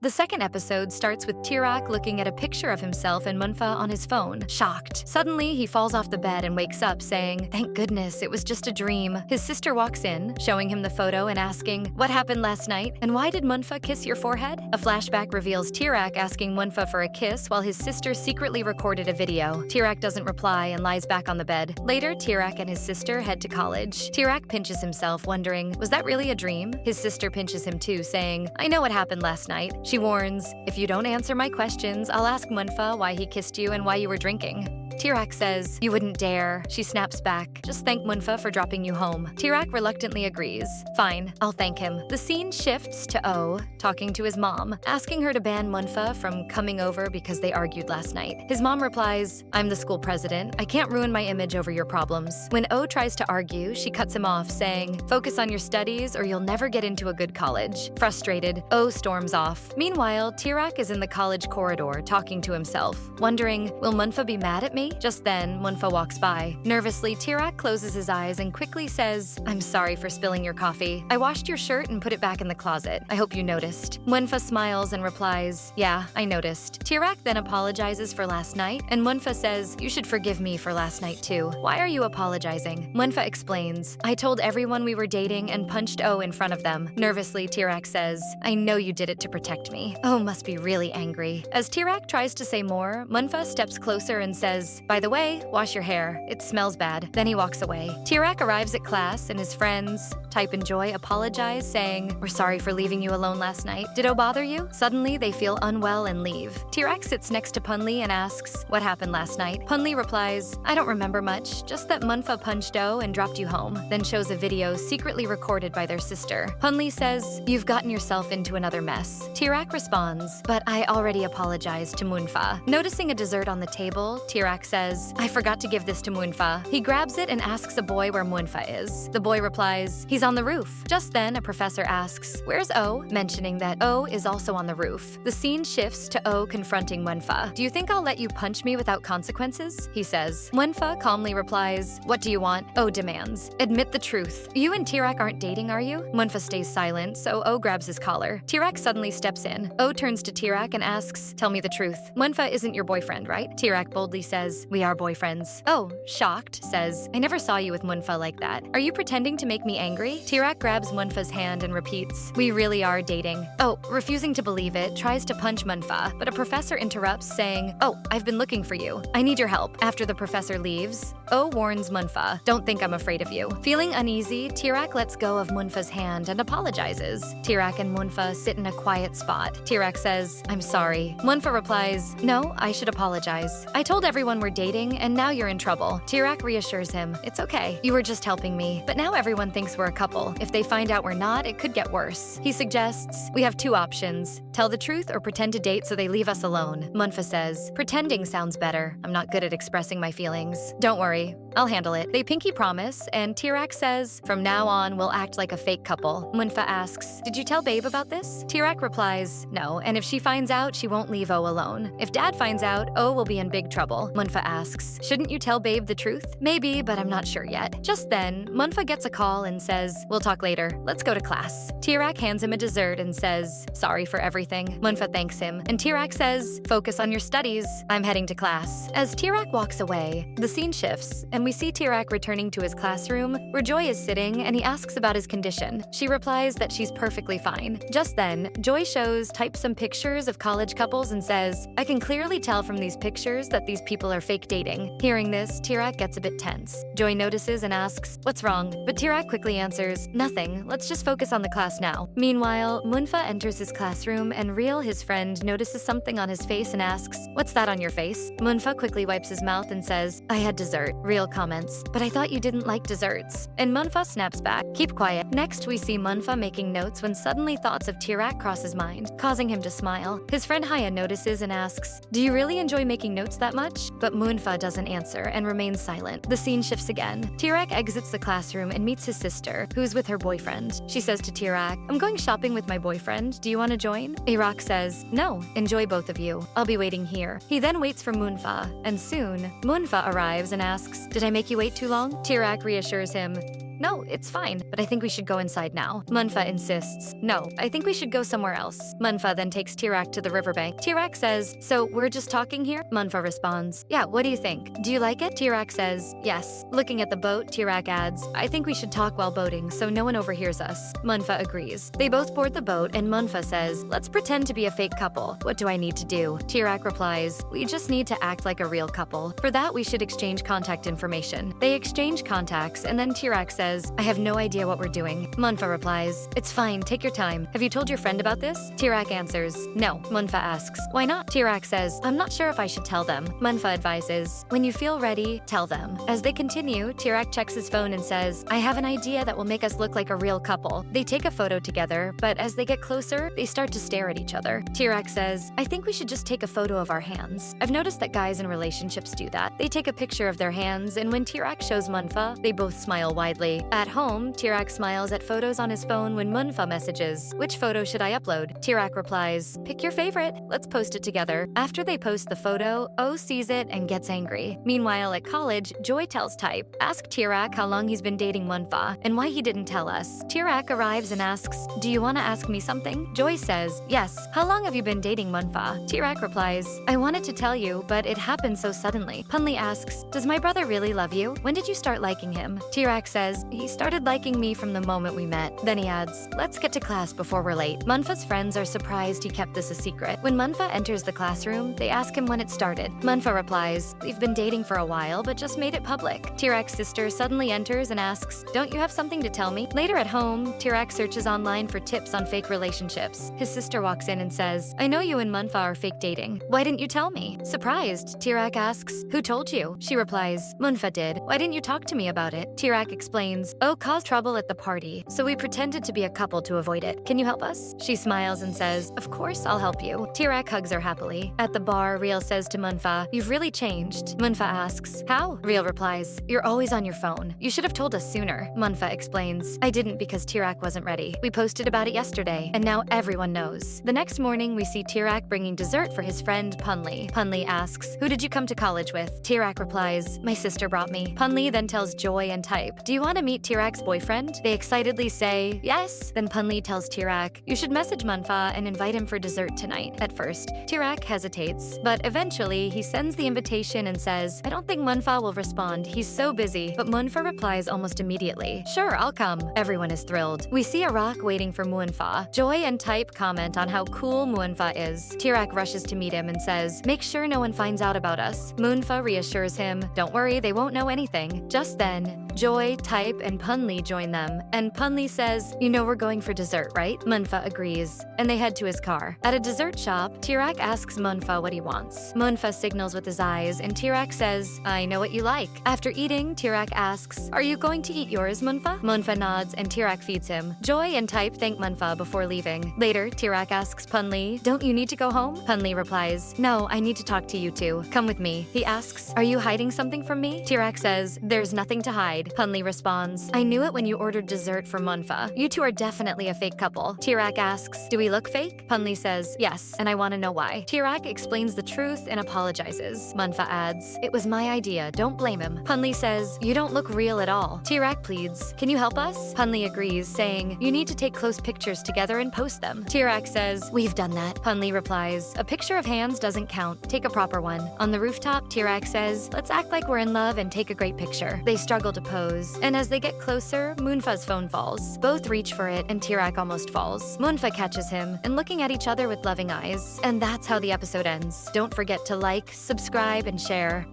The second episode starts with Teetut looking at a picture of himself and Munfa on his phone, shocked. Suddenly, he falls off the bed and wakes up saying, "Thank goodness, it was just a dream." His sister walks in, showing him the photo and asking, "What happened last night? And why did Munfa kiss your forehead?" A flashback reveals Teetut asking Munfa for a kiss while his sister secretly recorded a video. Teetut doesn't reply and lies back on the bed. Later, Teetut and his sister head to college. Teetut pinches himself, wondering, was that really a dream? His sister pinches him too, saying, "I know what happened last night." She warns, "If you don't answer my questions, I'll ask Munfa why he kissed you and why you were drinking." Teetut says, "You wouldn't dare." She snaps back, "Just thank Munfa for dropping you home." Teetut reluctantly agrees. "Fine, I'll thank him." The scene shifts to O, talking to his mom, asking her to ban Munfa from coming over because they argued last night. His mom replies, "I'm the school president. I can't ruin my image over your problems." When O tries to argue, she cuts him off, saying, "Focus on your studies or you'll never get into a good college." Frustrated, O storms off. Meanwhile, Teetut is in the college corridor talking to himself, wondering, will Munfa be mad at me? Just then, Munfa walks by. Nervously, Teetut closes his eyes and quickly says, "I'm sorry for spilling your coffee. I washed your shirt and put it back in the closet. I hope you noticed." Munfa smiles and replies, "Yeah, I noticed." Teetut then apologizes for last night, and Munfa says, "You should forgive me for last night too. Why are you apologizing?" Munfa explains, "I told everyone we were dating and punched O in front of them." Nervously, Teetut says, "I know you did it to protect me." O must be really angry. As Teetut tries to say more, Munfa steps closer and says, "By the way, wash your hair. It smells bad." Then he walks away. Teetut arrives at class and his friends, Type and Joy, apologize, saying, "We're sorry for leaving you alone last night. Did O bother you?" Suddenly, they feel unwell and leave. Teetut sits next to Punli and asks, "What happened last night?" Punli replies, "I don't remember much, just that Munfa punched O and dropped you home," then shows a video secretly recorded by their sister. Punli says, "You've gotten yourself into another mess." Teetut responds, "But I already apologized to Munfa." Noticing a dessert on the table, Teetut says, "I forgot to give this to Munfa." He grabs it and asks a boy where Munfa is. The boy replies, "He's on the roof." Just then, a professor asks, "Where's O?" mentioning that O is also on the roof. The scene shifts to O confronting Munfa. "Do you think I'll let you punch me without consequences?" he says. Munfa calmly replies, "What do you want?" O demands, "Admit the truth. You and Teetut aren't dating, are you?" Munfa stays silent, so O grabs his collar. Teetut suddenly steps in. O turns to Teetut and asks, "Tell me the truth. Munfa isn't your boyfriend, right?" Teetut boldly says, "We are boyfriends." O, shocked, says, "I never saw you with Munfa like that. Are you pretending to make me angry?" Teetut grabs Munfa's hand and repeats, "We really are dating." O, refusing to believe it, tries to punch Munfa, but a professor interrupts, saying, "Oh, I've been looking for you. I need your help." After the professor leaves, O warns Munfa, "Don't think I'm afraid of you." Feeling uneasy, Teetut lets go of Munfa's hand and apologizes. Teetut and Munfa sit in a quiet spot. Teetut says, "I'm sorry." Munfa replies, "No, I should apologize. I told everyone we're dating, and now you're in trouble." Teetut reassures him, "It's okay. You were just helping me. But now everyone thinks we're a couple. If they find out we're not, it could get worse." He suggests, "We have two options. Tell the truth or pretend to date so they leave us alone." Munfa says, "Pretending sounds better. I'm not good at expressing my feelings." "Don't worry. I'll handle it." They pinky promise, and Teetut says, "From now on, we'll act like a fake couple." Munfa asks, "Did you tell Babe about this?" Teetut replies, "No, and if she finds out, she won't leave O alone. If Dad finds out, O will be in big trouble." Munfa asks, "Shouldn't you tell Babe the truth?" "Maybe, but I'm not sure yet." Just then, Munfa gets a call and says, "We'll talk later. Let's go to class." Teetut hands him a dessert and says, "Sorry for everything." Munfa thanks him, and Teetut says, "Focus on your studies. I'm heading to class." As Teetut walks away, the scene shifts, and we see Teetut returning to his classroom, where Joy is sitting, and he asks about his condition. She replies that she's perfectly fine. Just then, Joy shows Type some pictures of college couples and says, "I can clearly tell from these pictures that these people are fake dating." Hearing this, Teetut gets a bit tense. Joy notices and asks, "What's wrong?" But Teetut quickly answers, "Nothing. Let's just focus on the class now." Meanwhile, Munfa enters his classroom, and Real, his friend, notices something on his face and asks, "What's that on your face?" Munfa quickly wipes his mouth and says, "I had dessert." Real comments, "But I thought you didn't like desserts." And Munfa snaps back, "Keep quiet." Next, we see Munfa making notes when suddenly thoughts of Teetut cross his mind, causing him to smile. His friend Haya notices and asks, "Do you really enjoy making notes that much?" But Munfa doesn't answer and remains silent. The scene shifts again. Teetut exits the classroom and meets his sister, who's with her boyfriend. She says to Teetut, "I'm going shopping with my boyfriend. Do you want to join?" Iraq says, "No, enjoy both of you. I'll be waiting here." He then waits for Munfa, and soon, Munfa arrives and asks, "Did I make you wait too long?" Teetut reassures him, No, it's fine, but I think we should go inside now. Munfa insists. No, I think we should go somewhere else. Munfa then takes Tirak to the riverbank. Tirak says, so we're just talking here? Munfa responds, yeah, what do you think? Do you like it? Tirak says, yes. Looking at the boat, Tirak adds, I think we should talk while boating so no one overhears us. Munfa agrees. They both board the boat and Munfa says, let's pretend to be a fake couple. What do I need to do? Tirak replies, we just need to act like a real couple. For that, we should exchange contact information. They exchange contacts and then Tirak says, I have no idea what we're doing. Munfa replies, it's fine, take your time. Have you told your friend about this? Tirak answers, no. Munfa asks, why not? Tirak says, I'm not sure if I should tell them. Munfa advises, when you feel ready, tell them. As they continue, Tirak checks his phone and says, I have an idea that will make us look like a real couple. They take a photo together, but as they get closer, they start to stare at each other. Tirak says, I think we should just take a photo of our hands. I've noticed that guys in relationships do that. They take a picture of their hands, and when Tirak shows Munfa, they both smile widely. At home, Tirak smiles at photos on his phone when Munfa messages, which photo should I upload? Tirak replies, pick your favorite. Let's post it together. After they post the photo, O sees it and gets angry. Meanwhile, at college, Joy tells Type, ask Tirak how long he's been dating Munfa and why he didn't tell us. Tirak arrives and asks, do you want to ask me something? Joy says, yes. How long have you been dating Munfa? Tirak replies, I wanted to tell you, but it happened so suddenly. Punli asks, does my brother really love you? When did you start liking him? Tirak says, he started liking me from the moment we met. Then he adds, let's get to class before we're late. Munfa's friends are surprised he kept this a secret. When Munfa enters the classroom, they ask him when it started. Munfa replies, we've been dating for a while, but just made it public. Tirak's sister suddenly enters and asks, don't you have something to tell me? Later at home, Tirak searches online for tips on fake relationships. His sister walks in and says, I know you and Munfa are fake dating. Why didn't you tell me? Surprised, Tirak asks, who told you? She replies, Munfa did. Why didn't you talk to me about it? Tirak explains, oh, caused trouble at the party, so we pretended to be a couple to avoid it. Can you help us? She smiles and says, of course, I'll help you. Tirak hugs her happily. At the bar, Riel says to Munfa, you've really changed. Munfa asks, how? Riel replies, you're always on your phone. You should have told us sooner. Munfa explains, I didn't because Tirak wasn't ready. We posted about it yesterday, and now everyone knows. The next morning, we see Tirak bringing dessert for his friend Punli. Punli asks, who did you come to college with? Tirak replies, my sister brought me. Punli then tells Joy and Type, do you want to meet Tirak's boyfriend? They excitedly say, yes. Then Punli tells Tirak, you should message Munfa and invite him for dessert tonight. At first, Tirak hesitates, but eventually he sends the invitation and says, I don't think Munfa will respond. He's so busy. But Munfa replies almost immediately, sure, I'll come. Everyone is thrilled. We see a rock waiting for Munfa. Joy and Type comment on how cool Munfa is. Tirak rushes to meet him and says, make sure no one finds out about us. Munfa reassures him, don't worry, they won't know anything. Just then, Joy, Type, and Punli join them, and Punli says, you know we're going for dessert, right? Munfa agrees, and they head to his car. At a dessert shop, Tirak asks Munfa what he wants. Munfa signals with his eyes, and Tirak says, I know what you like. After eating, Tirak asks, are you going to eat yours, Munfa? Munfa nods, and Tirak feeds him. Joy and Type thank Munfa before leaving. Later, Tirak asks Punli, don't you need to go home? Punli replies, no, I need to talk to you two. Come with me. He asks, are you hiding something from me? Tirak says, there's nothing to hide. Punli responds, I knew it when you ordered dessert for Munfa. You two are definitely a fake couple. Tirak asks, do we look fake? Punli says, yes, and I want to know why. Tirak explains the truth and apologizes. Munfa adds, it was my idea, don't blame him. Punli says, you don't look real at all. Tirak pleads, can you help us? Punli agrees, saying, you need to take close pictures together and post them. Tirak says, we've done that. Punli replies, a picture of hands doesn't count. Take a proper one. On the rooftop, Tirak says, let's act like we're in love and take a great picture. They struggle to pose, and as they get closer, Munfa's phone falls. Both reach for it, and Tirak almost falls. Munfa catches him, and looking at each other with loving eyes. And that's how the episode ends. Don't forget to like, subscribe, and share.